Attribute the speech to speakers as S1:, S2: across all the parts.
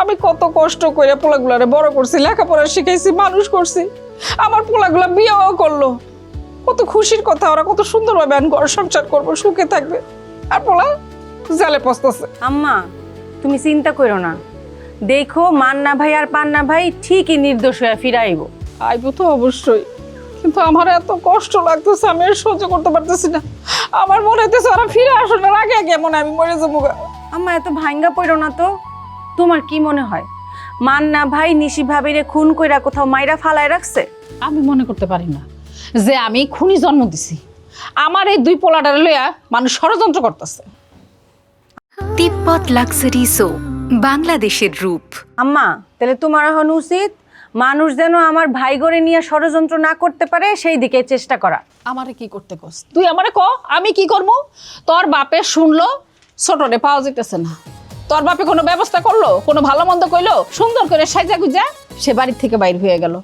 S1: আমি কত কষ্ট করে পোলাগুলারে বড় করছি, লেখাপড়া শিখাইছি, মানুষ করছি। আমার পোলাগুলা বিয়েও করলো। কত খুশির কথা, ওরা কত সুন্দরভাবে আমি ঘর সংসার করবো, সুখে থাকবে। আর পোলা জালে পস্তাছে।
S2: আম্মা তুমি চিন্তা করো না, দেখো মান্না ভাই আর পান্না ভাই ঠিকই নির্দোষ হয়ে ফিরে আইব।
S1: আইবো তো অবশ্যই, কিন্তু আমার এত কষ্ট লাগতেছে, আমি আর সহ্য করতে পারতেছি না। আমার মনে হইতেছে ওরা ফিরে আসার আগে আগে মনে হয় আমি মরে যাবো।
S2: আম্মা এত ভাঙ্গা পড়ো না তো। তোমার কি মনে হয় মান্না ভাই নিশি ভাবিরে খুন কইরা কোথাও মাইরা ফালায় রাখছে?
S1: আমি মনে করতে পারি না যে আমি খুনি জন্ম দিছি। আমার এই দুই পোলাটারে লইয়া মানুষ ষড়যন্ত্র করতেছে।
S3: তিব্বত লাক্সারি সো বাংলাদেশের রূপ।
S2: আম্মা তাহলে তোমার এখন উচিত মানুষ যেন আমার ভাই গড়ে নিয়ে ষড়যন্ত্র না করতে পারে সেই দিকে চেষ্টা করা।
S1: আমারে কি করতে কস তুই? আমারে ক আমি কি করবো? তোর বাপে শুনলো ছোটরে পাওয়া যেতেছে না, তোর বাপে কোনো ব্যবস্থা করলো, কোনো ভালো মন্দ কইলো, সুন্দর করে সাজা গুজা সে বাড়ির থেকে বাইর হয়ে গেল।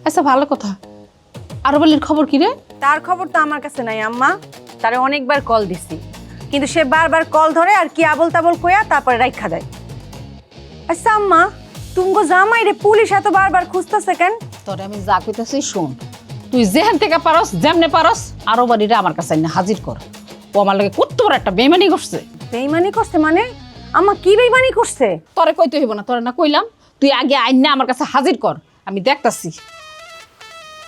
S1: আচ্ছা ভালো কথা, আরো বলির খবর কি রে?
S2: তার খবর তো আমার কাছে নাই আম্মা, তারে অনেকবার কল দিছি, কিন্তু সে বারবার কল ধরে আর কি আবল তাবল কইয়া তারপরে রাইখা দেয়। আচ্ছা আম্মা, তুমগো জামাই রে পুলিশ এত বারবার খুঁজতেছে কেন?
S1: তোরে আমি যা কইতাছি শোন, তুই যেখান থেকে পারস, যেমনে পারস আরো বাড়িরে আমার কাছে না হাজির কর। ও আমার লাগে কত বড় একটা বেইমানি করছে।
S2: বেইমানি করছে মানে? আম্মা কি বেইমানি করছে?
S1: তোরে কইতে হইব না, তোরে না কইলাম তুই আগে আইন না আমার কাছে হাজির কর, আমি দেখতাছি।